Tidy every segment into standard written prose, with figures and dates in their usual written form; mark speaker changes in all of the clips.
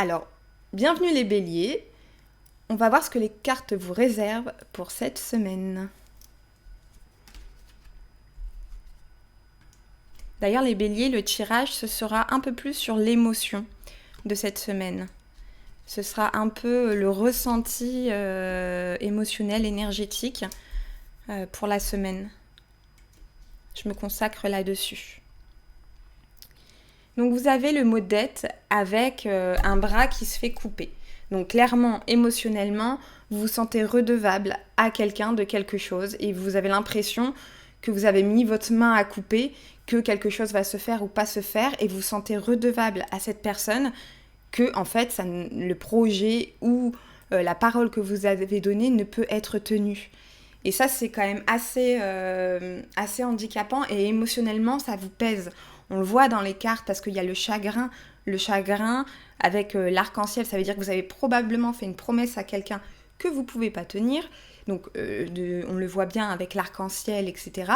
Speaker 1: Alors, bienvenue les béliers. On va voir ce que les cartes vous réservent pour cette semaine. D'ailleurs, les béliers, le tirage, ce sera un peu plus sur l'émotion de cette semaine. Ce sera un peu le ressenti émotionnel, énergétique pour la semaine. Je me consacre là-dessus. Donc vous avez le mot dette avec un bras qui se fait couper. Donc clairement, émotionnellement, vous vous sentez redevable à quelqu'un de quelque chose et vous avez l'impression que vous avez mis votre main à couper, que quelque chose va se faire ou pas se faire et vous vous sentez redevable à cette personne que en fait le projet ou la parole que vous avez donnée ne peut être tenue. Et ça, c'est quand même assez handicapant et émotionnellement, ça vous pèse. On le voit dans les cartes parce qu'il y a le chagrin. Le chagrin avec l'arc-en-ciel, ça veut dire que vous avez probablement fait une promesse à quelqu'un que vous ne pouvez pas tenir. Donc, on le voit bien avec l'arc-en-ciel, etc.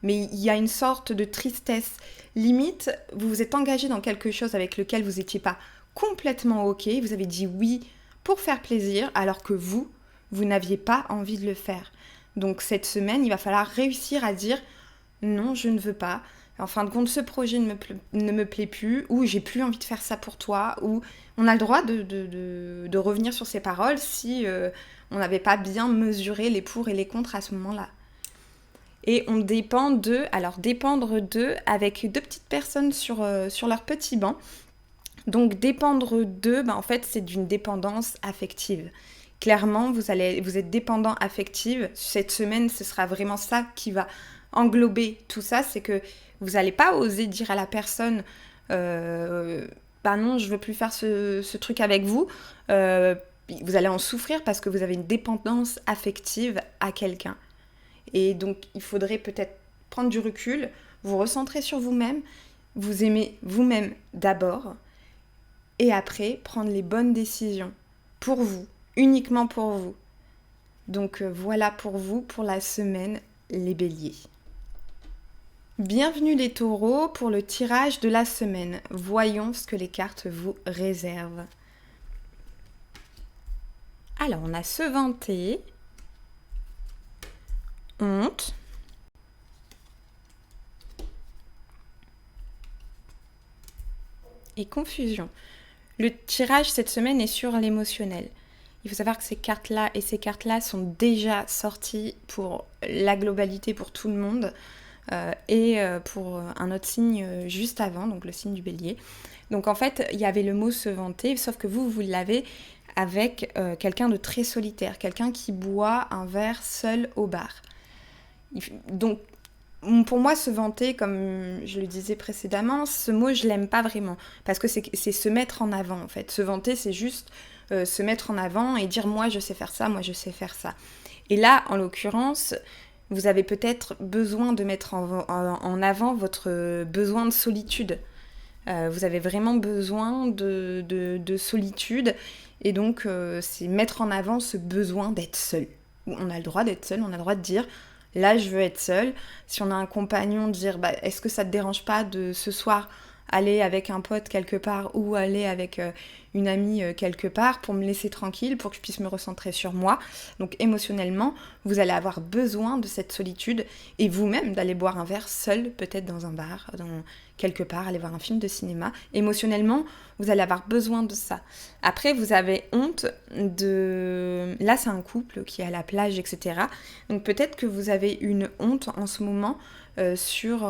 Speaker 1: Mais il y a une sorte de tristesse. Limite, vous vous êtes engagé dans quelque chose avec lequel vous n'étiez pas complètement OK. Vous avez dit oui pour faire plaisir, alors que vous n'aviez pas envie de le faire. Donc cette semaine, il va falloir réussir à dire non, je ne veux pas. En fin de compte, ce projet ne me plaît plus, ou j'ai plus envie de faire ça pour toi, ou on a le droit de revenir sur ces paroles si on n'avait pas bien mesuré les pour et les contre à ce moment-là. Et on dépend d'eux, alors dépendre d'eux avec deux petites personnes sur leur petit banc. Donc dépendre d'eux, en fait, c'est d'une dépendance affective. Clairement, vous êtes dépendant affective. Cette semaine, ce sera vraiment ça qui va englober tout ça. C'est que vous n'allez pas oser dire à la personne non, je veux plus faire ce truc avec vous. Vous allez en souffrir parce que vous avez une dépendance affective à quelqu'un. Et donc, il faudrait peut-être prendre du recul, vous recentrer sur vous-même, vous aimer vous-même d'abord, et après, prendre les bonnes décisions pour vous, uniquement pour vous. Donc voilà pour vous, pour la semaine, les béliers. Bienvenue les taureaux pour le tirage de la semaine. Voyons ce que les cartes vous réservent. Alors, on a se vanter, honte, et confusion. Le tirage cette semaine est sur l'émotionnel. Il faut savoir que ces cartes-là sont déjà sorties pour la globalité, pour tout le monde, et pour un autre signe juste avant, donc le signe du bélier. Donc en fait, il y avait le mot se vanter, sauf que vous l'avez avec quelqu'un de très solitaire, quelqu'un qui boit un verre seul au bar. Donc pour moi, se vanter, comme je le disais précédemment, ce mot, je l'aime pas vraiment. Parce que c'est se mettre en avant, en fait. Se vanter, c'est juste se mettre en avant et dire « moi, je sais faire ça, moi, je sais faire ça ». Et là, en l'occurrence, vous avez peut-être besoin de mettre en avant votre besoin de solitude. Vous avez vraiment besoin de solitude. Et donc, c'est mettre en avant ce besoin d'être seul. On a le droit d'être seul, on a le droit de dire « là, je veux être seule ». Si on a un compagnon, dire est-ce que ça te dérange pas de ce soir aller avec un pote quelque part ou aller avec une amie quelque part pour me laisser tranquille, pour que je puisse me recentrer sur moi. Donc émotionnellement, vous allez avoir besoin de cette solitude et vous-même d'aller boire un verre seul, peut-être dans un bar, quelque part, aller voir un film de cinéma. Émotionnellement, vous allez avoir besoin de ça. Après, vous avez honte de... Là, c'est un couple qui est à la plage, etc. Donc peut-être que vous avez une honte en ce moment sur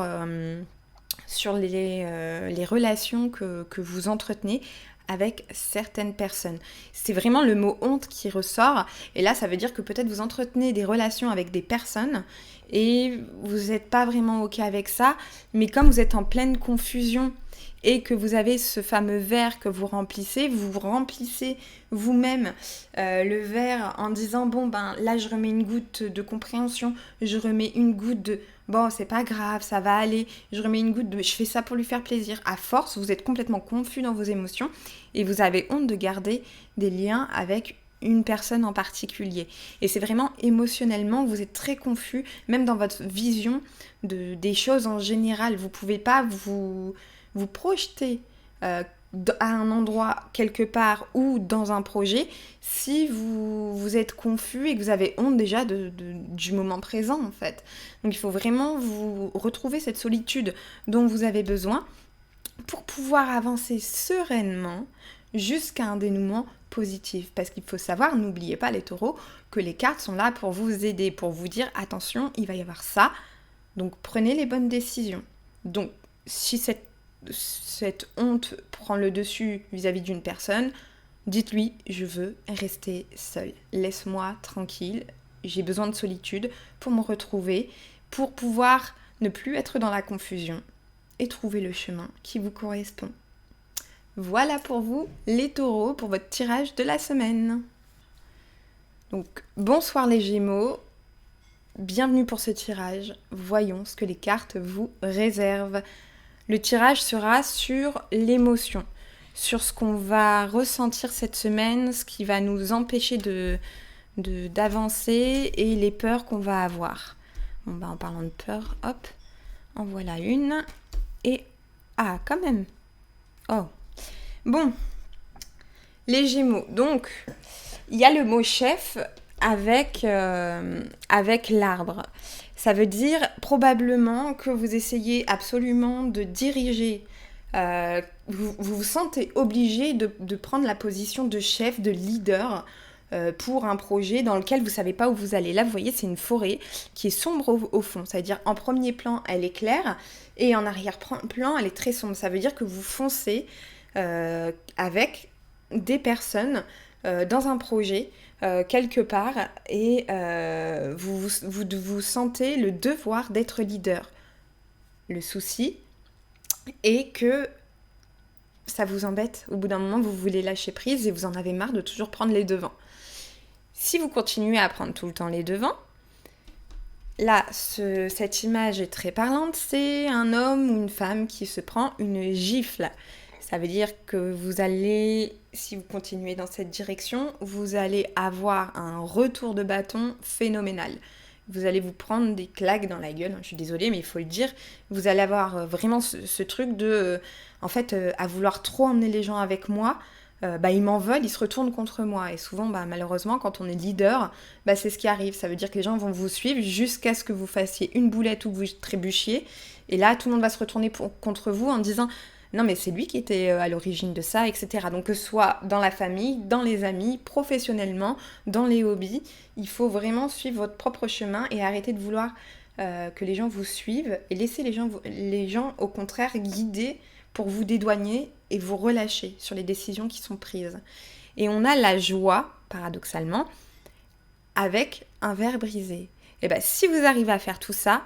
Speaker 1: les relations que vous entretenez avec certaines personnes. C'est vraiment le mot honte qui ressort. Et là, ça veut dire que peut-être vous entretenez des relations avec des personnes et vous n'êtes pas vraiment OK avec ça. Mais comme vous êtes en pleine confusion et que vous avez ce fameux verre que vous remplissez vous-même le verre en disant là je remets une goutte de compréhension, je remets une goutte de c'est pas grave, ça va aller, je remets une goutte de je fais ça pour lui faire plaisir. À force, vous êtes complètement confus dans vos émotions et vous avez honte de garder des liens avec une personne en particulier. Et c'est vraiment émotionnellement, vous êtes très confus, même dans votre vision des choses en général. Vous pouvez pas vous projeter à un endroit quelque part ou dans un projet si vous êtes confus et que vous avez honte déjà du moment présent en fait. Donc il faut vraiment vous retrouver cette solitude dont vous avez besoin pour pouvoir avancer sereinement jusqu'à un dénouement positif. Parce qu'il faut savoir, n'oubliez pas les taureaux, que les cartes sont là pour vous aider, pour vous dire attention, il va y avoir ça, donc prenez les bonnes décisions. Donc si cette honte prend le dessus vis-à-vis d'une personne, dites-lui, je veux rester seule. Laisse-moi tranquille, j'ai besoin de solitude pour me retrouver, pour pouvoir ne plus être dans la confusion et trouver le chemin qui vous correspond. Voilà pour vous, les taureaux, pour votre tirage de la semaine. Donc, bonsoir les Gémeaux, bienvenue pour ce tirage. Voyons ce que les cartes vous réservent. Le tirage sera sur l'émotion, sur ce qu'on va ressentir cette semaine, ce qui va nous empêcher d'avancer et les peurs qu'on va avoir. Bon, en parlant de peur, hop, en voilà une. Et, quand même. Oh. Bon. Les Gémeaux. Donc, il y a le mot chef avec l'arbre. Ça veut dire probablement que vous essayez absolument de diriger. Vous vous sentez obligé de prendre la position de chef, de leader pour un projet dans lequel vous ne savez pas où vous allez. Là, vous voyez, c'est une forêt qui est sombre au fond. Ça veut dire en premier plan, elle est claire et en arrière-plan, elle est très sombre. Ça veut dire que vous foncez avec des personnes dans un projet quelque part et vous sentez le devoir d'être leader. Le souci est que ça vous embête. Au bout d'un moment, vous voulez lâcher prise et vous en avez marre de toujours prendre les devants. Si vous continuez à prendre tout le temps les devants, là, cette image est très parlante, c'est un homme ou une femme qui se prend une gifle. Ça veut dire que vous allez, si vous continuez dans cette direction, vous allez avoir un retour de bâton phénoménal. Vous allez vous prendre des claques dans la gueule, je suis désolée, mais il faut le dire. Vous allez avoir vraiment ce truc de, à vouloir trop emmener les gens avec moi, ils m'en veulent, ils se retournent contre moi. Et souvent, malheureusement, quand on est leader, c'est ce qui arrive. Ça veut dire que les gens vont vous suivre jusqu'à ce que vous fassiez une boulette ou que vous trébuchiez. Et là, tout le monde va se retourner contre vous en disant « Non, mais c'est lui qui était à l'origine de ça, etc. » Donc que ce soit dans la famille, dans les amis, professionnellement, dans les hobbies, il faut vraiment suivre votre propre chemin et arrêter de vouloir que les gens vous suivent et laisser les gens au contraire guider pour vous dédouaner et vous relâcher sur les décisions qui sont prises. Et on a la joie, paradoxalement, avec un verre brisé. Et si vous arrivez à faire tout ça,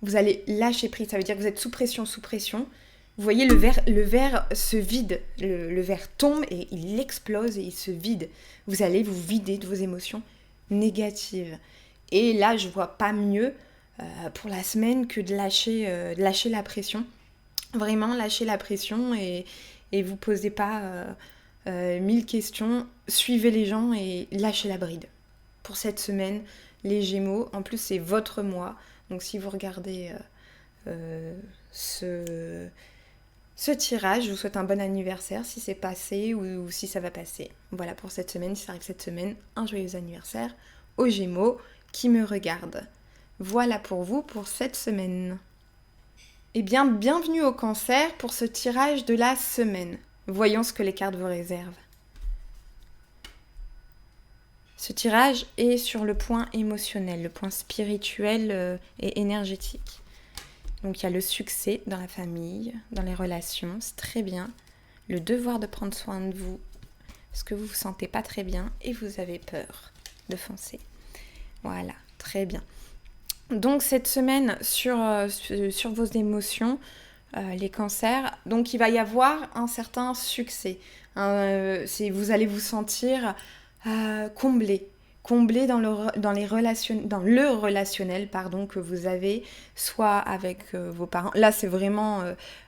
Speaker 1: vous allez lâcher prise. Ça veut dire que vous êtes sous pression. Vous voyez, le verre se vide. Le verre tombe et il explose et il se vide. Vous allez vous vider de vos émotions négatives. Et là, je vois pas mieux pour la semaine que de lâcher la pression. Vraiment, lâchez la pression et vous posez pas 1000 questions. Suivez les gens et lâchez la bride. Pour cette semaine, les Gémeaux, en plus c'est votre mois. Donc si vous regardez ce tirage, je vous souhaite un bon anniversaire si c'est passé ou si ça va passer. Voilà pour cette semaine, si ça arrive cette semaine, un joyeux anniversaire aux Gémeaux qui me regardent. Voilà pour vous pour cette semaine. Eh bien, bienvenue au Cancer pour ce tirage de la semaine. Voyons ce que les cartes vous réservent. Ce tirage est sur le point émotionnel, le point spirituel et énergétique. Donc il y a le succès dans la famille, dans les relations, c'est très bien. Le devoir de prendre soin de vous, parce que vous vous sentez pas très bien et vous avez peur de foncer. Voilà, très bien. Donc cette semaine sur vos émotions, les cancers, donc il va y avoir un certain succès. Vous allez vous sentir comblé dans le relationnel que vous avez, soit avec vos parents. Là, c'est vraiment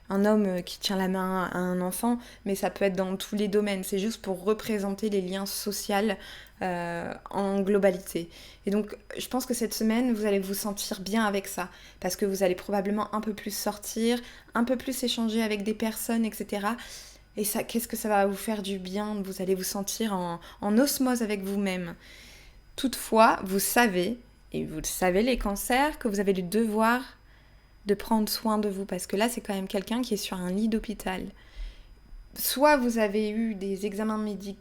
Speaker 1: un homme qui tient la main à un enfant, mais ça peut être dans tous les domaines. C'est juste pour représenter les liens sociaux en globalité. Et donc, je pense que cette semaine, vous allez vous sentir bien avec ça, parce que vous allez probablement un peu plus sortir, un peu plus échanger avec des personnes, etc. Et ça, qu'est-ce que ça va vous faire du bien? Vous allez vous sentir en osmose avec vous-même. Toutefois, vous savez, et vous le savez les cancers, que vous avez le devoir de prendre soin de vous. Parce que là, c'est quand même quelqu'un qui est sur un lit d'hôpital. Soit vous avez eu des examens médicaux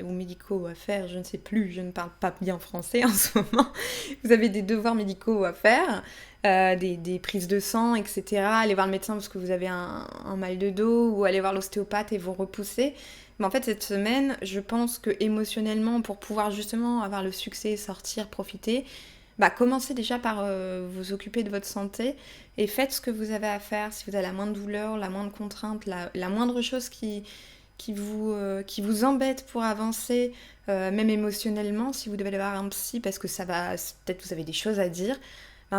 Speaker 1: ou médicaux à faire, je ne sais plus, je ne parle pas bien français en ce moment. Vous avez des devoirs médicaux à faire, des prises de sang, etc. Aller voir le médecin parce que vous avez un mal de dos ou aller voir l'ostéopathe et vous repousser. Mais en fait, cette semaine, je pense que émotionnellement, pour pouvoir justement avoir le succès, sortir, profiter, commencez déjà par vous occuper de votre santé et faites ce que vous avez à faire. Si vous avez la moindre douleur, la moindre contrainte, la moindre chose qui vous embête pour avancer, même émotionnellement, si vous devez aller voir un psy parce que peut-être vous avez des choses à dire,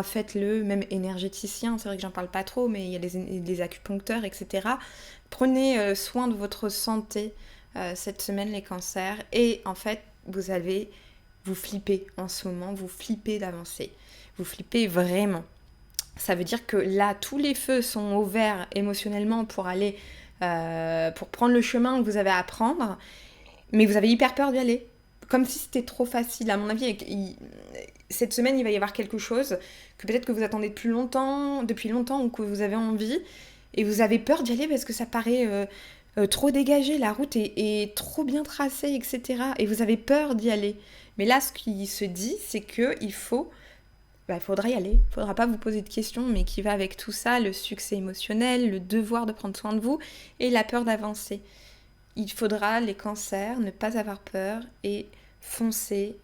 Speaker 1: faites-le, même énergéticien, c'est vrai que j'en parle pas trop, mais il y a les acupuncteurs, etc. Prenez soin de votre santé cette semaine, les cancers, et en fait, vous flippez en ce moment, vous flippez d'avancer. Vous flippez vraiment. Ça veut dire que là, tous les feux sont au vert émotionnellement pour aller, pour prendre le chemin que vous avez à prendre, mais vous avez hyper peur d'y aller. Comme si c'était trop facile. À mon avis, cette semaine, il va y avoir quelque chose que peut-être que vous attendez depuis longtemps, ou que vous avez envie, et vous avez peur d'y aller parce que ça paraît trop dégagé, la route est trop bien tracée, etc. Et vous avez peur d'y aller. Mais là, ce qui se dit, c'est qu'il faudra y aller. Il ne faudra pas vous poser de questions, mais qui va avec tout ça, le succès émotionnel, le devoir de prendre soin de vous et la peur d'avancer. Il faudra, les cancers, ne pas avoir peur et foncer,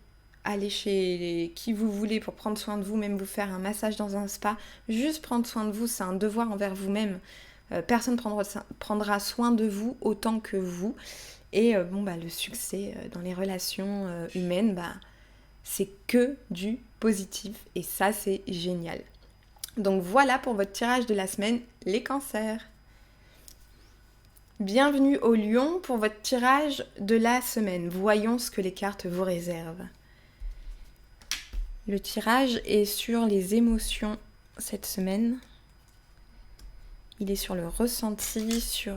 Speaker 1: aller chez qui vous voulez pour prendre soin de vous, même vous faire un massage dans un spa. Juste prendre soin de vous, c'est un devoir envers vous-même. Personne prendra soin de vous autant que vous. Et le succès dans les relations humaines, c'est que du positif. Et ça, c'est génial. Donc voilà pour votre tirage de la semaine, les cancers. Bienvenue au Lion pour votre tirage de la semaine. Voyons ce que les cartes vous réservent. Le tirage est sur les émotions cette semaine. Il est sur le ressenti, sur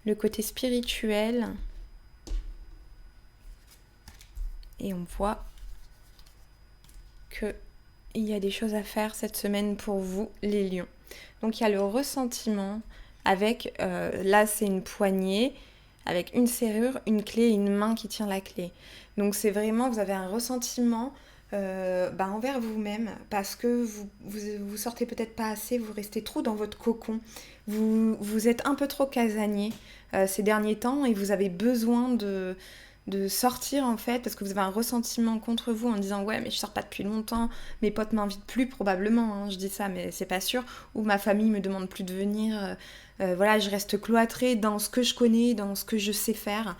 Speaker 1: le côté spirituel. Et on voit qu'il y a des choses à faire cette semaine pour vous, les lions. Donc il y a le ressentiment avec, là c'est une poignée, avec une serrure, une clé et une main qui tient la clé. Donc c'est vraiment, vous avez un ressentiment envers vous-même parce que vous sortez peut-être pas assez, vous restez trop dans votre cocon, vous êtes un peu trop casanier ces derniers temps et vous avez besoin de sortir en fait parce que vous avez un ressentiment contre vous en disant ouais mais je sors pas depuis longtemps, mes potes m'invitent plus probablement, hein, je dis ça mais c'est pas sûr, ou ma famille me demande plus de venir, je reste cloîtrée dans ce que je connais, dans ce que je sais faire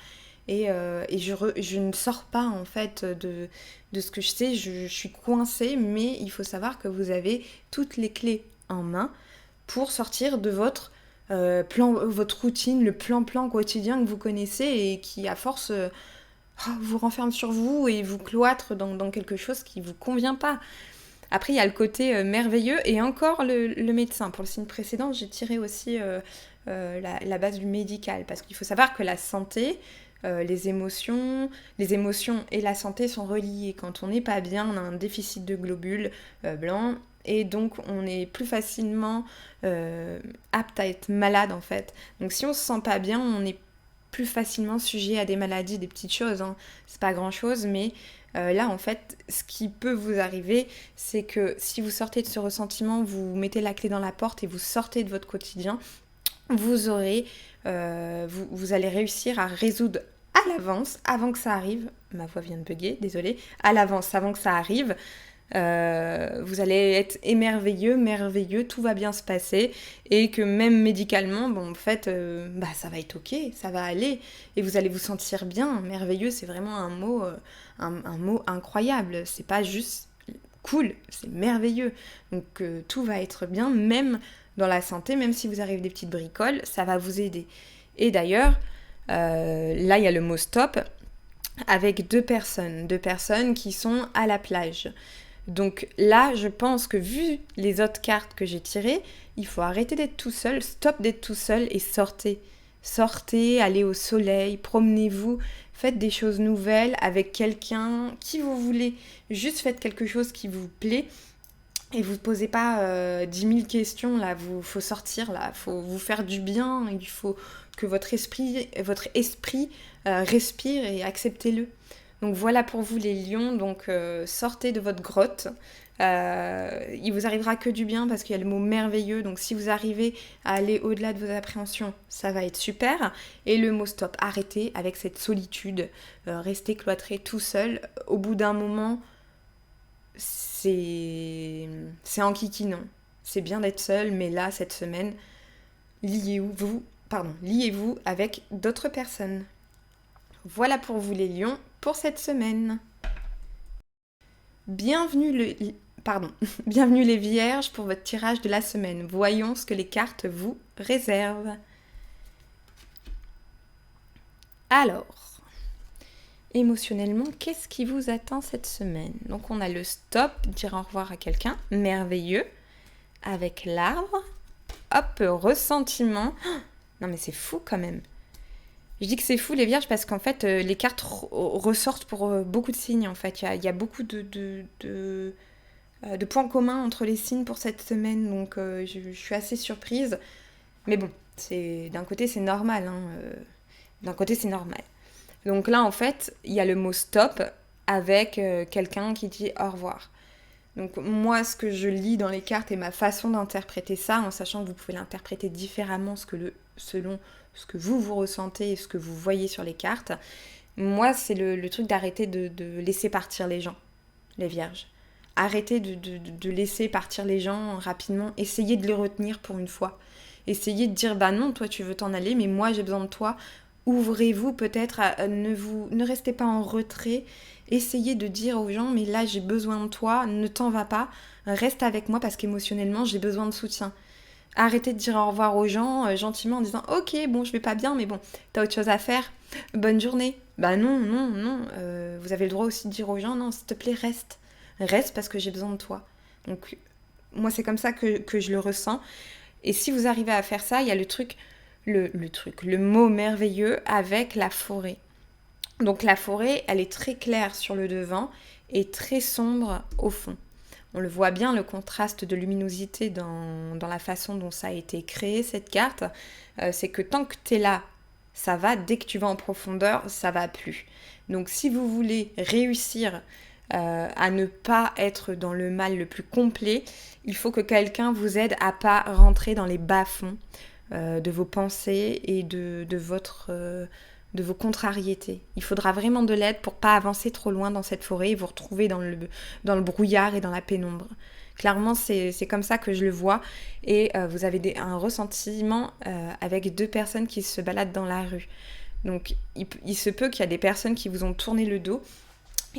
Speaker 1: et je ne sors pas en fait de ce que je sais, je suis coincée, mais il faut savoir que vous avez toutes les clés en main pour sortir de votre votre routine, le plan quotidien que vous connaissez et qui à force vous renferme sur vous et vous cloître dans quelque chose qui ne vous convient pas. Après il y a le côté merveilleux et encore le médecin. Pour le signe précédent j'ai tiré aussi la base du médical parce qu'il faut savoir que la santé, les émotions et la santé sont reliées. Quand on n'est pas bien, on a un déficit de globules blancs et donc on est plus facilement apte à être malade en fait. Donc si on se sent pas bien, on est plus facilement sujet à des maladies, des petites choses, hein. C'est pas grand chose, mais là en fait ce qui peut vous arriver c'est que si vous sortez de ce ressentiment, vous mettez la clé dans la porte et vous sortez de votre quotidien, vous aurez vous allez réussir à résoudre à l'avance, avant que ça arrive, ma voix vient de bugger, désolée, à l'avance, avant que ça arrive, vous allez être merveilleux, tout va bien se passer et que même médicalement, en fait, ça va être ok, ça va aller et vous allez vous sentir bien. Merveilleux, c'est vraiment un mot incroyable, c'est pas juste cool, c'est merveilleux. Donc tout va être bien, même dans la santé, même si vous arrivez des petites bricoles, ça va vous aider. Et d'ailleurs, là il y a le mot stop avec deux personnes qui sont à la plage. Donc là, je pense que vu les autres cartes que j'ai tirées, il faut arrêter d'être tout seul, stop d'être tout seul et sortez. Sortez, allez au soleil, promenez-vous, faites des choses nouvelles avec quelqu'un qui vous voulez. Juste faites quelque chose qui vous plaît et vous ne posez pas 10 000 questions. Là, faut sortir, là, faut vous faire du bien. Il faut que votre esprit respire et acceptez-le. Donc voilà pour vous les lions, donc sortez de votre grotte. Il vous arrivera que du bien parce qu'il y a le mot merveilleux, donc si vous arrivez à aller au-delà de vos appréhensions, ça va être super. Et le mot stop, arrêtez avec cette solitude, restez cloîtré tout seul. Au bout d'un moment, c'est enquiquinant. C'est bien d'être seul, mais là, cette semaine, liez-vous avec d'autres personnes. Voilà pour vous les lions pour cette semaine. Bienvenue les vierges pour votre tirage de la semaine. Voyons ce que les cartes vous réservent. Alors, émotionnellement, qu'est-ce qui vous attend cette semaine? Donc on a le stop, dire au revoir à quelqu'un, merveilleux, avec l'arbre. Hop, ressentiment. Non mais c'est fou quand même. Je dis que c'est fou les vierges parce qu'en fait les cartes ressortent pour beaucoup de signes en fait. Il y a beaucoup de points communs entre les signes pour cette semaine, donc je suis assez surprise. Mais bon, d'un côté c'est normal. D'un côté c'est normal. Donc là en fait il y a le mot stop avec quelqu'un qui dit au revoir. Donc moi ce que je lis dans les cartes et ma façon d'interpréter ça, en sachant que vous pouvez l'interpréter différemment selon ce que vous ressentez et ce que vous voyez sur les cartes, moi c'est le truc d'arrêter de laisser partir les gens, les vierges. Arrêtez de laisser partir les gens rapidement, essayez de les retenir pour une fois. Essayez de dire bah non, toi tu veux t'en aller, mais moi j'ai besoin de toi. Ouvrez-vous peut-être, ne restez pas en retrait. Essayez de dire aux gens mais là j'ai besoin de toi, ne t'en vas pas, reste avec moi parce qu'émotionnellement j'ai besoin de soutien. Arrêtez de dire au revoir aux gens gentiment en disant ok bon je vais pas bien mais bon t'as autre chose à faire, bonne journée. Bah non, vous avez le droit aussi de dire aux gens non s'il te plaît reste parce que j'ai besoin de toi. Donc moi c'est comme ça que je le ressens. Et si vous arrivez à faire ça, il y a le mot merveilleux avec la forêt. Donc la forêt, elle est très claire sur le devant et très sombre au fond. On le voit bien, le contraste de luminosité dans la façon dont ça a été créé, cette carte. C'est que tant que tu es là, ça va. Dès que tu vas en profondeur, ça va plus. Donc si vous voulez réussir à ne pas être dans le mal le plus complet, il faut que quelqu'un vous aide à pas rentrer dans les bas-fonds de vos pensées et de vos contrariétés. Il faudra vraiment de l'aide pour pas avancer trop loin dans cette forêt et vous retrouver dans le brouillard et dans la pénombre. Clairement, c'est comme ça que je le vois. Et vous avez un ressentiment avec deux personnes qui se baladent dans la rue. Donc, il se peut qu'il y a des personnes qui vous ont tourné le dos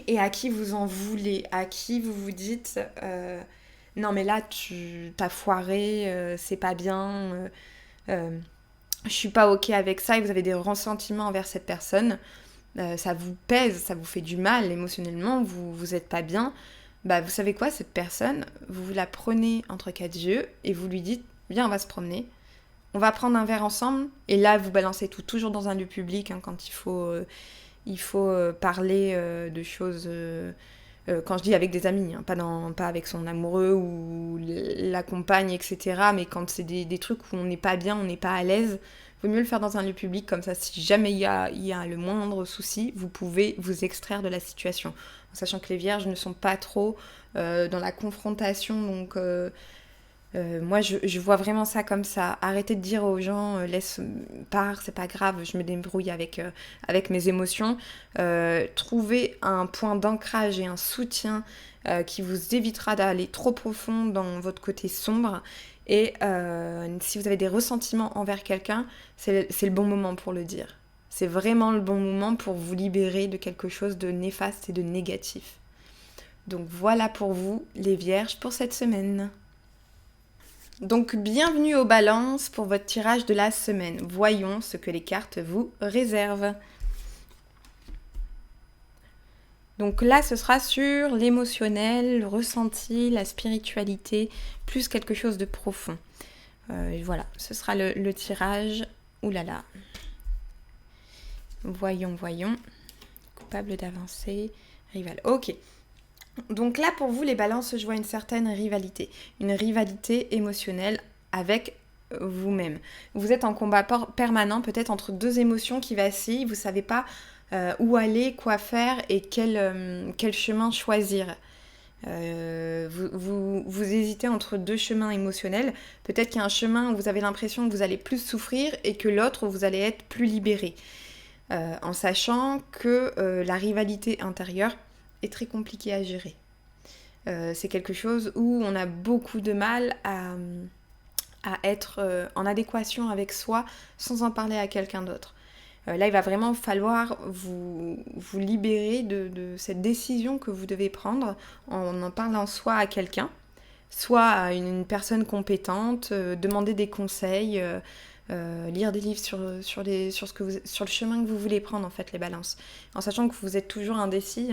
Speaker 1: et à qui vous en voulez, à qui vous vous dites non mais là, t'as foiré, c'est pas bien... je suis pas ok avec ça et vous avez des ressentiments envers cette personne, ça vous pèse, ça vous fait du mal émotionnellement, vous êtes pas bien, bah vous savez quoi, cette personne, vous la prenez entre quatre yeux et vous lui dites viens on va se promener, on va prendre un verre ensemble et là vous balancez tout, toujours dans un lieu public quand il faut parler de choses... quand je dis avec des amis, pas avec son amoureux ou la compagne, etc. Mais quand c'est des trucs où on n'est pas bien, on n'est pas à l'aise, vaut mieux le faire dans un lieu public, comme ça si jamais il y a le moindre souci, vous pouvez vous extraire de la situation. En sachant que les vierges ne sont pas trop dans la confrontation, donc moi je vois vraiment ça comme ça. Arrêtez de dire aux gens laisse part, c'est pas grave, je me débrouille avec mes émotions. Trouvez un point d'ancrage et un soutien qui vous évitera d'aller trop profond dans votre côté sombre. Et si vous avez des ressentiments envers quelqu'un, c'est le bon moment pour le dire. C'est vraiment le bon moment pour vous libérer de quelque chose de néfaste et de négatif. Donc voilà pour vous les vierges pour cette semaine. Donc bienvenue aux balances pour votre tirage de la semaine. Voyons ce que les cartes vous réservent. Donc là, ce sera sur l'émotionnel, le ressenti, la spiritualité, plus quelque chose de profond. Voilà, ce sera le tirage. Ouh là là. Voyons. Coupable d'avancer, rival. Ok. Donc là, pour vous, les balances, je vois une certaine rivalité. Une rivalité émotionnelle avec vous-même. Vous êtes en combat permanent, peut-être entre deux émotions qui vacillent. Vous ne savez pas où aller, quoi faire et quel chemin choisir. Vous hésitez entre deux chemins émotionnels. Peut-être qu'il y a un chemin où vous avez l'impression que vous allez plus souffrir et que l'autre où vous allez être plus libéré. En sachant que la rivalité intérieure est très compliquée à gérer. C'est quelque chose où on a beaucoup de mal à être en adéquation avec soi sans en parler à quelqu'un d'autre. Là, il va vraiment falloir vous libérer de cette décision que vous devez prendre en parlant soit à quelqu'un, soit à une personne compétente, demander des conseils, lire des livres sur le chemin que vous voulez prendre, en fait, les balances. En sachant que vous êtes toujours indécis,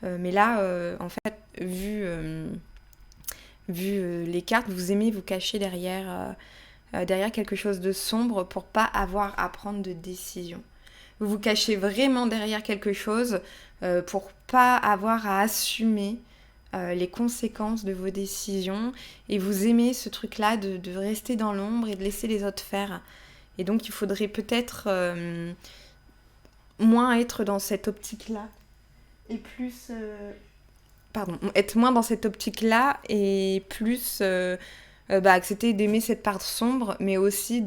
Speaker 1: mais là, en fait, vu les cartes, vous aimez vous cacher derrière quelque chose de sombre pour pas avoir à prendre de décision. Vous vous cachez vraiment derrière quelque chose pour pas avoir à assumer les conséquences de vos décisions, et vous aimez ce truc-là de rester dans l'ombre et de laisser les autres faire. Et donc il faudrait peut-être moins être dans cette optique-là et plus... être moins dans cette optique-là et plus... accepter d'aimer cette part sombre, mais aussi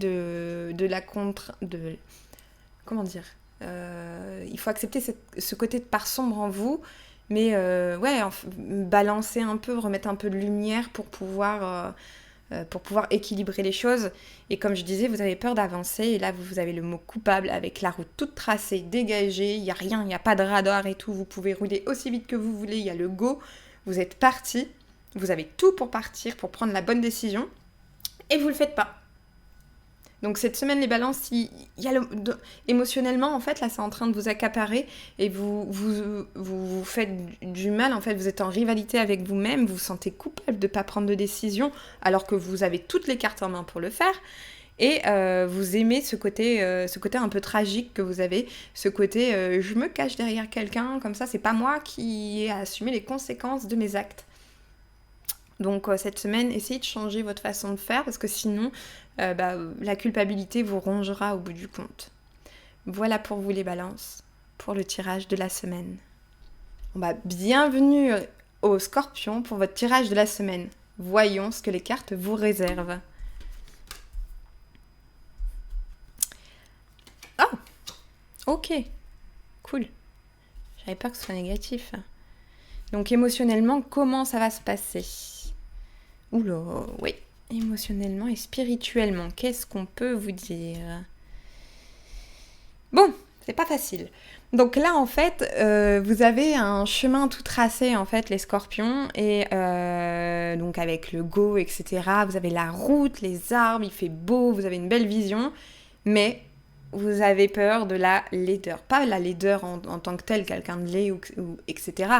Speaker 1: comment dire, il faut accepter ce côté de part sombre en vous, mais balancer un peu, remettre un peu de lumière pour pouvoir équilibrer les choses. Et comme je disais, vous avez peur d'avancer, et là vous avez le mot coupable avec la route toute tracée, dégagée, il n'y a rien, il n'y a pas de radar et tout, vous pouvez rouler aussi vite que vous voulez, il y a le go, vous êtes parti. Vous avez tout pour partir, pour prendre la bonne décision, et vous le faites pas. Donc cette semaine, les balances, émotionnellement, en fait, là, c'est en train de vous accaparer, et vous faites du mal, en fait, vous êtes en rivalité avec vous-même, vous vous sentez coupable de ne pas prendre de décision, alors que vous avez toutes les cartes en main pour le faire, et vous aimez ce côté un peu tragique que vous avez, ce côté je me cache derrière quelqu'un, comme ça, c'est pas moi qui ai à assumer les conséquences de mes actes. Donc cette semaine, essayez de changer votre façon de faire, parce que sinon, la culpabilité vous rongera au bout du compte. Voilà pour vous les balances, pour le tirage de la semaine. Bienvenue aux Scorpions pour votre tirage de la semaine. Voyons ce que les cartes vous réservent. Oh, ok, cool. J'avais peur que ce soit négatif. Donc émotionnellement, comment ça va se passer ? Oula, oui, émotionnellement et spirituellement, qu'est-ce qu'on peut vous dire ? Bon, c'est pas facile. Donc là, en fait, vous avez un chemin tout tracé, en fait, les Scorpions, et donc avec le go, etc. Vous avez la route, les arbres, il fait beau, vous avez une belle vision, mais vous avez peur de la laideur. Pas la laideur en tant que telle, quelqu'un de laid, ou etc.,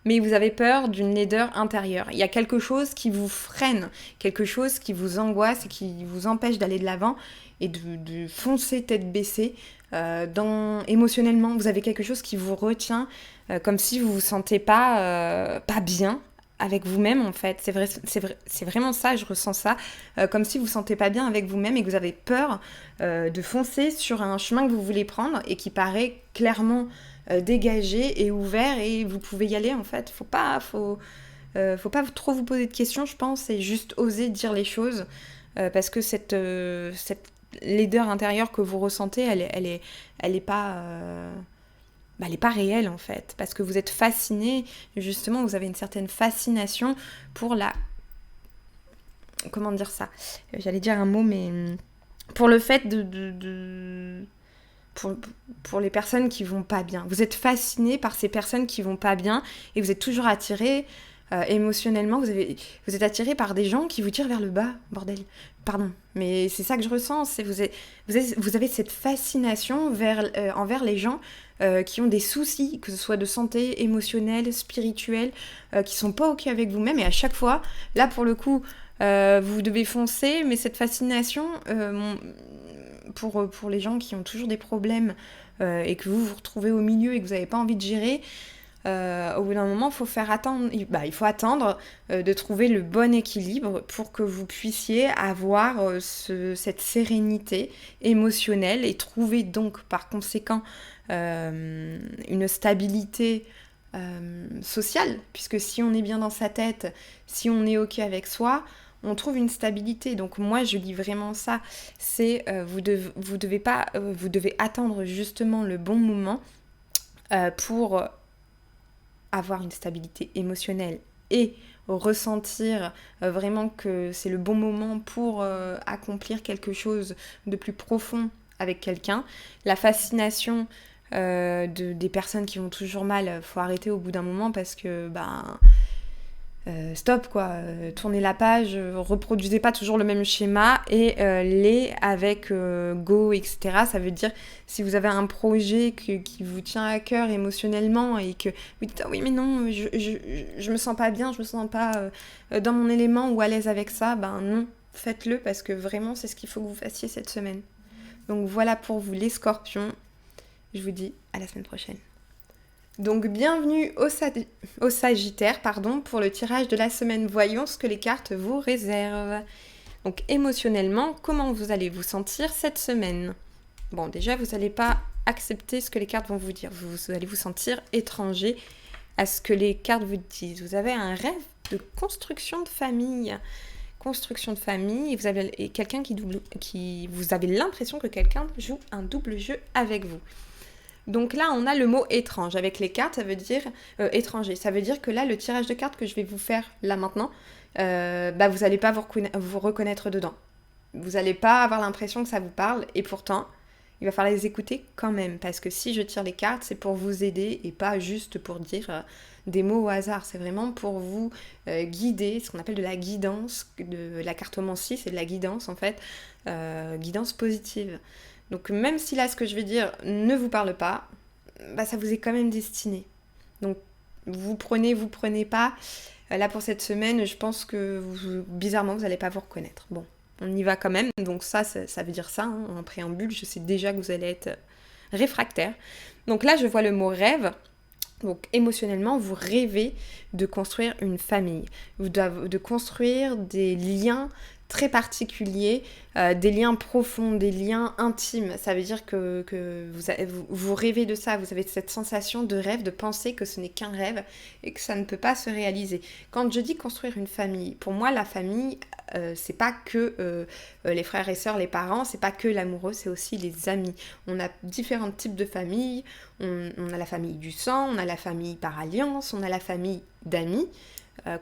Speaker 1: mais vous avez peur d'une laideur intérieure. Il y a quelque chose qui vous freine, quelque chose qui vous angoisse et qui vous empêche d'aller de l'avant et de foncer tête baissée. Émotionnellement, vous avez quelque chose qui vous retient, comme si vous vous sentez pas bien avec vous-même, en fait. C'est vraiment ça, je ressens ça, comme si vous vous sentez pas bien avec vous-même et que vous avez peur de foncer sur un chemin que vous voulez prendre et qui paraît clairement dégagé et ouvert, et vous pouvez y aller, en fait. Faut pas trop vous poser de questions, je pense, et juste oser dire les choses, parce que cette laideur intérieure que vous ressentez, elle est pas réelle, en fait, parce que vous êtes fasciné, justement, vous avez une certaine fascination pour comment dire ça, j'allais dire un mot, mais pour le fait pour les personnes qui vont pas bien. Vous êtes fasciné par ces personnes qui vont pas bien, et vous êtes toujours attiré émotionnellement, vous êtes attiré par des gens qui vous tirent vers le bas, bordel. Pardon, mais c'est ça que je ressens, vous avez cette fascination envers les gens qui ont des soucis, que ce soit de santé, émotionnelle, spirituelle, qui sont pas ok avec vous-même, et à chaque fois, là pour le coup, vous devez foncer, mais cette fascination, pour les gens qui ont toujours des problèmes et que vous vous retrouvez au milieu et que vous n'avez pas envie de gérer, au bout d'un moment, il faut attendre de trouver le bon équilibre pour que vous puissiez avoir cette sérénité émotionnelle et trouver donc par conséquent une stabilité sociale, puisque si on est bien dans sa tête, si on est ok avec soi, on trouve une stabilité. Donc moi je dis vraiment ça, c'est vous devez attendre justement le bon moment pour avoir une stabilité émotionnelle et ressentir vraiment que c'est le bon moment pour accomplir quelque chose de plus profond avec quelqu'un. La fascination des personnes qui vont toujours mal, faut arrêter au bout d'un moment parce que stop quoi, tournez la page, reproduisez pas toujours le même schéma et les avec go, etc. Ça veut dire si vous avez un projet qui vous tient à cœur émotionnellement et que vous dites oui mais non, je me sens pas bien, je me sens pas dans mon élément ou à l'aise avec ça, non, faites-le parce que vraiment c'est ce qu'il faut que vous fassiez cette semaine. Donc voilà pour vous les scorpions, je vous dis à la semaine prochaine. Donc bienvenue au Sagittaire, pour le tirage de la semaine. Voyons ce que les cartes vous réservent. Donc émotionnellement, comment vous allez vous sentir cette semaine ? Bon, déjà, vous n'allez pas accepter ce que les cartes vont vous dire. Vous allez vous sentir étranger à ce que les cartes vous disent. Vous avez un rêve de construction de famille. Construction de famille, et vous avez quelqu'un qui vous avez l'impression que quelqu'un joue un double jeu avec vous. Donc là, on a le mot étrange. Avec les cartes, ça veut dire étranger. Ça veut dire que là, le tirage de cartes que je vais vous faire là maintenant, vous n'allez pas vous reconnaître dedans. Vous n'allez pas avoir l'impression que ça vous parle. Et pourtant, il va falloir les écouter quand même. Parce que si je tire les cartes, c'est pour vous aider et pas juste pour dire des mots au hasard. C'est vraiment pour vous guider, ce qu'on appelle de la guidance. De la cartomancie, c'est de la guidance en fait. Guidance positive. Donc même si là ce que je vais dire ne vous parle pas, ça vous est quand même destiné. Donc vous prenez pas. Là pour cette semaine, je pense que bizarrement vous n'allez pas vous reconnaître. Bon, on y va quand même. Donc ça veut dire ça, hein, en préambule, je sais déjà que vous allez être réfractaire. Donc là je vois le mot rêve. Donc émotionnellement, vous rêvez de construire une famille, de construire des liens très particuliers, des liens profonds, des liens intimes. Ça veut dire que vous rêvez de ça, vous avez cette sensation de rêve, de penser que ce n'est qu'un rêve et que ça ne peut pas se réaliser. Quand je dis construire une famille, pour moi la famille, c'est pas que les frères et sœurs, les parents, c'est pas que l'amoureux, c'est aussi les amis. On a différents types de familles, on a la famille du sang, on a la famille par alliance, on a la famille d'amis.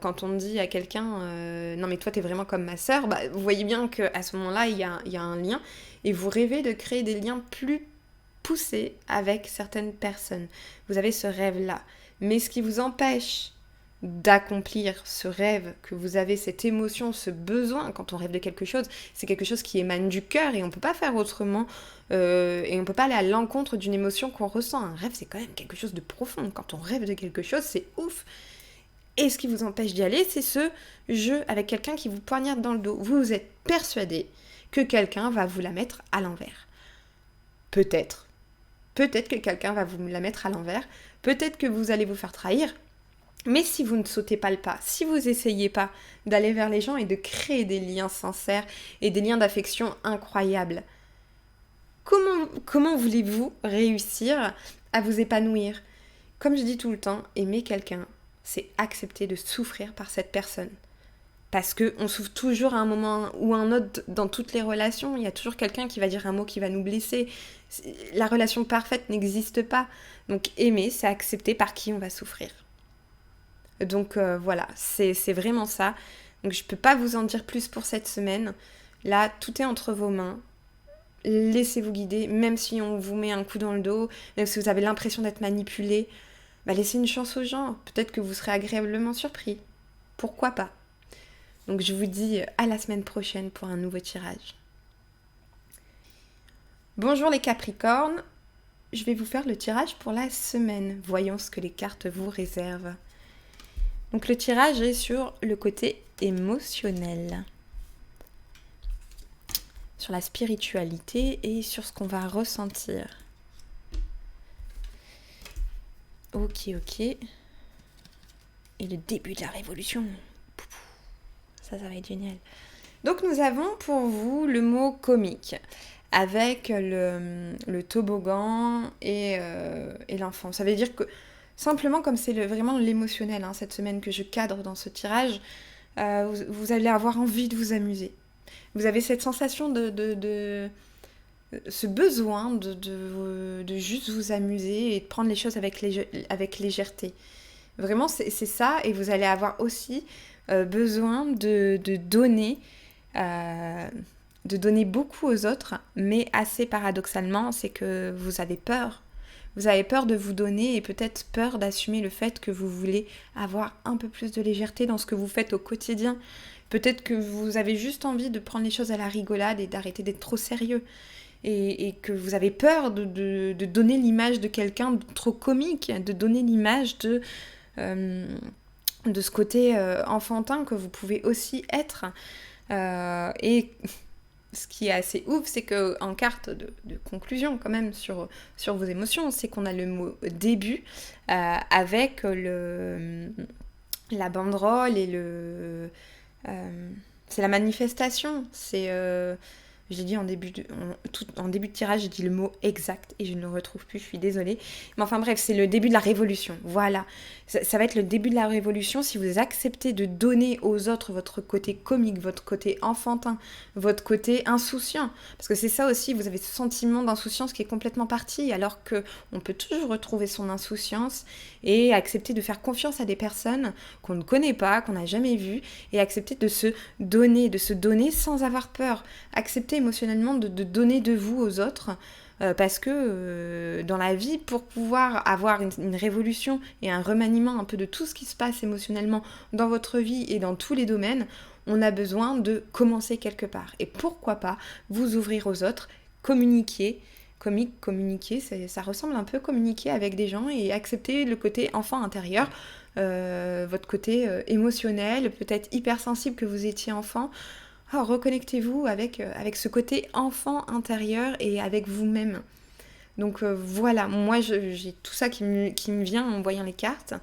Speaker 1: Quand on dit à quelqu'un non mais toi t'es vraiment comme ma sœur, vous voyez bien qu'à ce moment-là il y a un lien et vous rêvez de créer des liens plus poussés avec certaines personnes. Vous avez ce rêve-là. Mais ce qui vous empêche d'accomplir ce rêve, que vous avez cette émotion, ce besoin, quand on rêve de quelque chose, c'est quelque chose qui émane du cœur et on peut pas faire autrement et on peut pas aller à l'encontre d'une émotion qu'on ressent. Un rêve c'est quand même quelque chose de profond. Quand on rêve de quelque chose, c'est ouf. Et ce qui vous empêche d'y aller, c'est ce jeu avec quelqu'un qui vous poignarde dans le dos. Vous êtes persuadé que quelqu'un va vous la mettre à l'envers. Peut-être que quelqu'un va vous la mettre à l'envers. Peut-être que vous allez vous faire trahir. Mais si vous ne sautez pas le pas, si vous n'essayez pas d'aller vers les gens et de créer des liens sincères et des liens d'affection incroyables, comment voulez-vous réussir à vous épanouir ? Comme je dis tout le temps, aimer quelqu'un, c'est accepter de souffrir par cette personne. Parce qu'on souffre toujours à un moment ou un autre dans toutes les relations. Il y a toujours quelqu'un qui va dire un mot qui va nous blesser. La relation parfaite n'existe pas. Donc aimer, c'est accepter par qui on va souffrir. Donc voilà, c'est vraiment ça. Donc je ne peux pas vous en dire plus pour cette semaine. Là, tout est entre vos mains. Laissez-vous guider, même si on vous met un coup dans le dos, même si vous avez l'impression d'être manipulé. Laissez une chance aux gens. Peut-être que vous serez agréablement surpris. Pourquoi pas ? Donc je vous dis à la semaine prochaine pour un nouveau tirage. Bonjour les Capricornes. Je vais vous faire le tirage pour la semaine. Voyons ce que les cartes vous réservent. Donc le tirage est sur le côté émotionnel. Sur la spiritualité et sur ce qu'on va ressentir. Ok. Et le début de la révolution. Ça va être génial. Donc nous avons pour vous le mot comique, avec le toboggan et l'enfant. Ça veut dire que, simplement comme c'est vraiment l'émotionnel, cette semaine que je cadre dans ce tirage, vous allez avoir envie de vous amuser. Vous avez cette sensation ce besoin de juste vous amuser et de prendre les choses avec légèreté. Vraiment, c'est ça, et vous allez avoir aussi besoin de donner, beaucoup aux autres, mais assez paradoxalement, c'est que vous avez peur. Vous avez peur de vous donner et peut-être peur d'assumer le fait que vous voulez avoir un peu plus de légèreté dans ce que vous faites au quotidien. Peut-être que vous avez juste envie de prendre les choses à la rigolade et d'arrêter d'être trop sérieux. Et que vous avez peur de donner l'image de quelqu'un de trop comique, de donner l'image de ce côté enfantin que vous pouvez aussi être. Et ce qui est assez ouf, c'est qu'en carte de conclusion quand même sur vos émotions, c'est qu'on a le mot début avec la banderole et c'est la manifestation. Je l'ai dit en début de tirage, j'ai dit le mot exact et je ne le retrouve plus, je suis désolée. Mais enfin bref, c'est le début de la révolution, voilà. Ça va être le début de la révolution si vous acceptez de donner aux autres votre côté comique, votre côté enfantin, votre côté insouciant. Parce que c'est ça aussi, vous avez ce sentiment d'insouciance qui est complètement parti, alors qu'on peut toujours retrouver son insouciance et accepter de faire confiance à des personnes qu'on ne connaît pas, qu'on n'a jamais vues, et accepter de se donner sans avoir peur. Accepter émotionnellement de donner de vous aux autres, parce que dans la vie, pour pouvoir avoir une révolution et un remaniement un peu de tout ce qui se passe émotionnellement dans votre vie et dans tous les domaines, on a besoin de commencer quelque part. Et pourquoi pas vous ouvrir aux autres, communiquer, ça ressemble un peu à communiquer avec des gens et accepter le côté enfant intérieur, votre côté émotionnel, peut-être hypersensible que vous étiez enfant. Oh, reconnectez-vous avec ce côté enfant intérieur et avec vous-même. Donc voilà, moi j'ai tout ça qui me vient en voyant les cartes.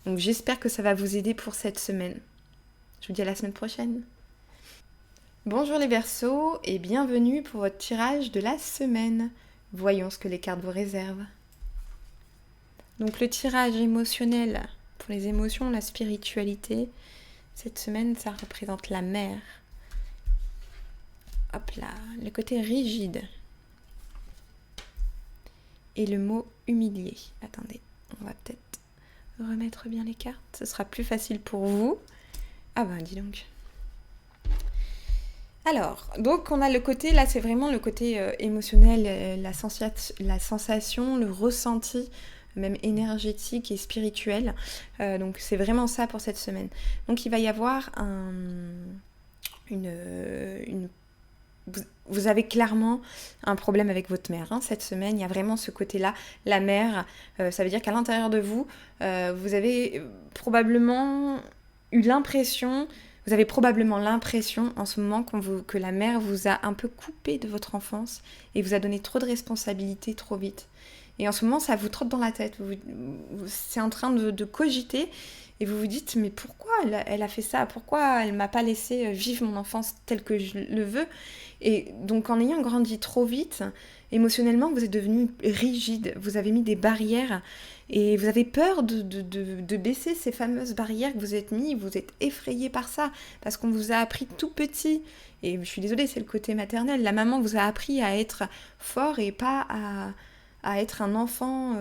Speaker 1: Donc j'espère que ça va vous aider pour cette semaine. Je vous dis à la semaine prochaine. Bonjour les Verseaux et bienvenue pour votre tirage de la semaine. Voyons ce que les cartes vous réservent. Donc le tirage émotionnel pour les émotions, la spiritualité. Cette semaine, ça représente la mer. Hop là, le côté rigide. Et le mot humilié. Attendez, on va peut-être remettre bien les cartes. Ce sera plus facile pour vous. Ah ben, dis donc. Alors, donc on a le côté, là c'est vraiment le côté émotionnel, la sensation, le ressenti, même énergétique et spirituel. Donc c'est vraiment ça pour cette semaine. Donc il va y avoir vous avez clairement un problème avec votre mère cette semaine. Il y a vraiment ce côté-là. La mère, ça veut dire qu'à l'intérieur de vous, vous avez probablement l'impression en ce moment que la mère vous a un peu coupé de votre enfance et vous a donné trop de responsabilités trop vite. Et en ce moment, ça vous trotte dans la tête. C'est en train de cogiter et vous vous dites, mais pourquoi elle a fait ça ? Pourquoi elle m'a pas laissé vivre mon enfance telle que je le veux ? Et donc, en ayant grandi trop vite, émotionnellement, vous êtes devenu rigide. Vous avez mis des barrières et vous avez peur de baisser ces fameuses barrières que vous êtes mis. Vous êtes effrayé par ça parce qu'on vous a appris tout petit. Et je suis désolée, c'est le côté maternel. La maman vous a appris à être fort et pas à être un enfant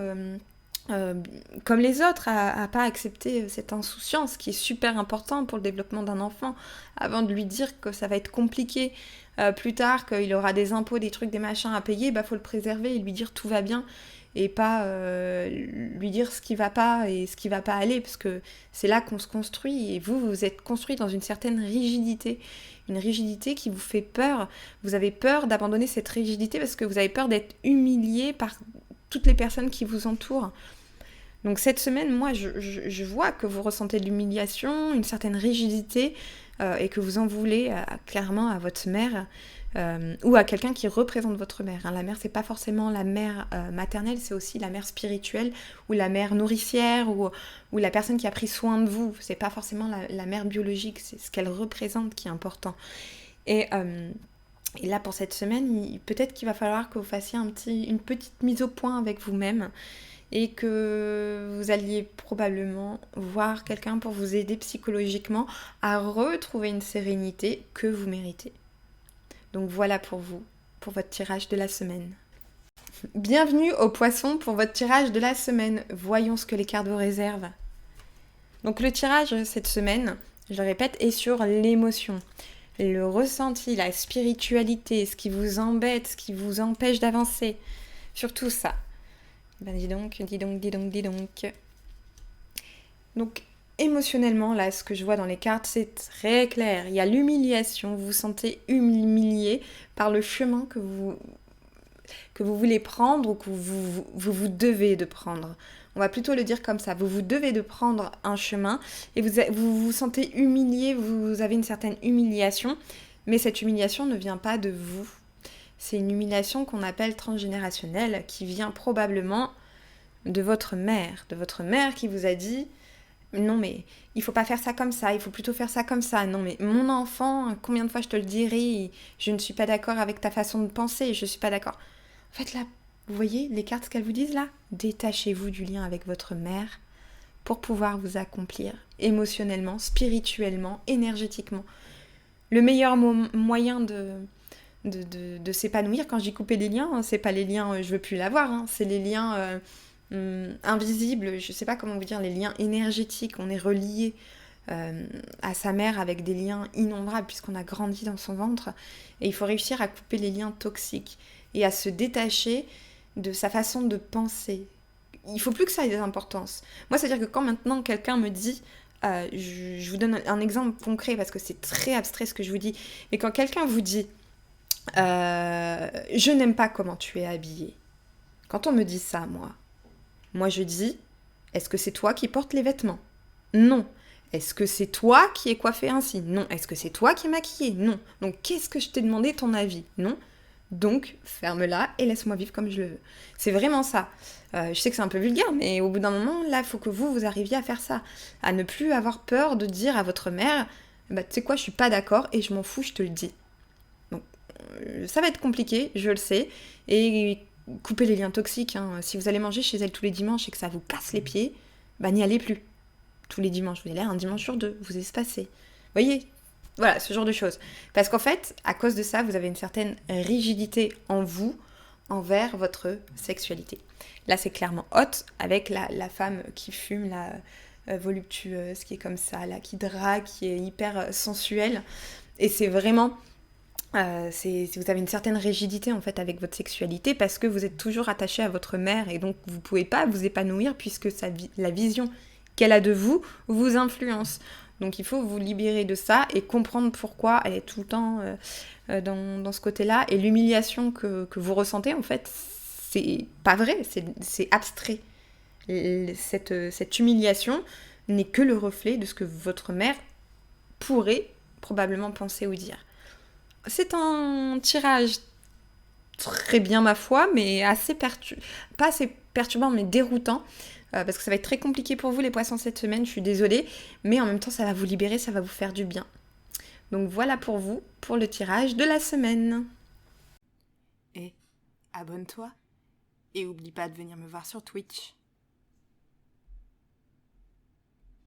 Speaker 1: comme les autres, à pas accepter cette insouciance qui est super important pour le développement d'un enfant, avant de lui dire que ça va être compliqué plus tard, qu'il aura des impôts, des trucs, des machins à payer, faut le préserver et lui dire tout va bien et pas lui dire ce qui va pas et ce qui va pas aller, parce que c'est là qu'on se construit et vous êtes construit dans une certaine rigidité. Une rigidité qui vous fait peur. Vous avez peur d'abandonner cette rigidité parce que vous avez peur d'être humilié par toutes les personnes qui vous entourent. Donc cette semaine, moi, je vois que vous ressentez de l'humiliation, une certaine rigidité, et que vous en voulez clairement à votre mère. ou à quelqu'un qui représente votre mère. La mère, c'est pas forcément la mère maternelle, c'est aussi la mère spirituelle ou la mère nourricière ou la personne qui a pris soin de vous. C'est pas forcément la mère biologique, c'est ce qu'elle représente qui est important. Et là, pour cette semaine, peut-être qu'il va falloir que vous fassiez une petite mise au point avec vous-même et que vous alliez probablement voir quelqu'un pour vous aider psychologiquement à retrouver une sérénité que vous méritez. Donc voilà pour vous, pour votre tirage de la semaine. Bienvenue aux poissons pour votre tirage de la semaine. Voyons ce que les cartes vous réservent. Donc le tirage cette semaine, je le répète, est sur l'émotion. Le ressenti, la spiritualité, ce qui vous embête, ce qui vous empêche d'avancer. Surtout ça. Ben dis donc. Donc, émotionnellement, là, ce que je vois dans les cartes, c'est très clair. Il y a l'humiliation. Vous vous sentez humilié par le chemin que vous voulez prendre ou que vous devez de prendre. On va plutôt le dire comme ça. Vous devez de prendre un chemin et vous vous sentez humilié, vous avez une certaine humiliation, mais cette humiliation ne vient pas de vous. C'est une humiliation qu'on appelle transgénérationnelle qui vient probablement de votre mère qui vous a dit « Non mais il faut pas faire ça comme ça, il faut plutôt faire ça comme ça. Non mais mon enfant, combien de fois je te le dirai, je ne suis pas d'accord avec ta façon de penser, je suis pas d'accord. » En fait là, vous voyez les cartes qu'elles vous disent là ? Détachez-vous du lien avec votre mère pour pouvoir vous accomplir émotionnellement, spirituellement, énergétiquement. Le meilleur moyen de s'épanouir, quand je dis couper des liens, c'est pas les liens je veux plus l'avoir, c'est les liens invisibles, je sais pas comment vous dire, les liens énergétiques. On est relié à sa mère avec des liens innombrables puisqu'on a grandi dans son ventre, et il faut réussir à couper les liens toxiques et à se détacher de sa façon de penser. Il faut plus que ça ait d'importance. Moi, c'est-à-dire que quand maintenant quelqu'un me dit, je vous donne un exemple concret parce que c'est très abstrait ce que je vous dis, mais quand quelqu'un vous dit je n'aime pas comment tu es habillée, quand on me dit ça, moi je dis, est-ce que c'est toi qui portes les vêtements ? Non. Est-ce que c'est toi qui es coiffée ainsi ? Non. Est-ce que c'est toi qui es maquillée ? Non. Donc qu'est-ce que je t'ai demandé ton avis ? Non. Donc, ferme-la et laisse-moi vivre comme je le veux. C'est vraiment ça. Je sais que c'est un peu vulgaire, mais au bout d'un moment, là, il faut que vous arriviez à faire ça. À ne plus avoir peur de dire à votre mère, tu sais quoi, je suis pas d'accord et je m'en fous, je te le dis. Donc, ça va être compliqué, je le sais. Et couper les liens toxiques. Si vous allez manger chez elle tous les dimanches et que ça vous casse les pieds, n'y allez plus. Tous les dimanches, vous allez un dimanche sur 2, vous espacez. Vous voyez ? Voilà, ce genre de choses. Parce qu'en fait, à cause de ça, vous avez une certaine rigidité en vous envers votre sexualité. Là, c'est clairement hot avec la femme qui fume, la voluptueuse, qui est comme ça, là, qui drague, qui est hyper sensuelle. Et c'est vraiment... vous avez une certaine rigidité en fait avec votre sexualité parce que vous êtes toujours attaché à votre mère et donc vous ne pouvez pas vous épanouir puisque la vision qu'elle a de vous influence. Donc il faut vous libérer de ça et comprendre pourquoi elle est tout le temps dans ce côté-là. Et l'humiliation que vous ressentez, en fait, c'est pas vrai, c'est abstrait. Cette humiliation n'est que le reflet de ce que votre mère pourrait probablement penser ou dire. C'est un tirage très bien, ma foi, mais pas assez perturbant, mais déroutant. Parce que ça va être très compliqué pour vous les poissons cette semaine, je suis désolée, mais en même temps ça va vous libérer, ça va vous faire du bien. Donc voilà pour vous, pour le tirage de la semaine. Et abonne-toi, et oublie pas de venir me voir sur Twitch.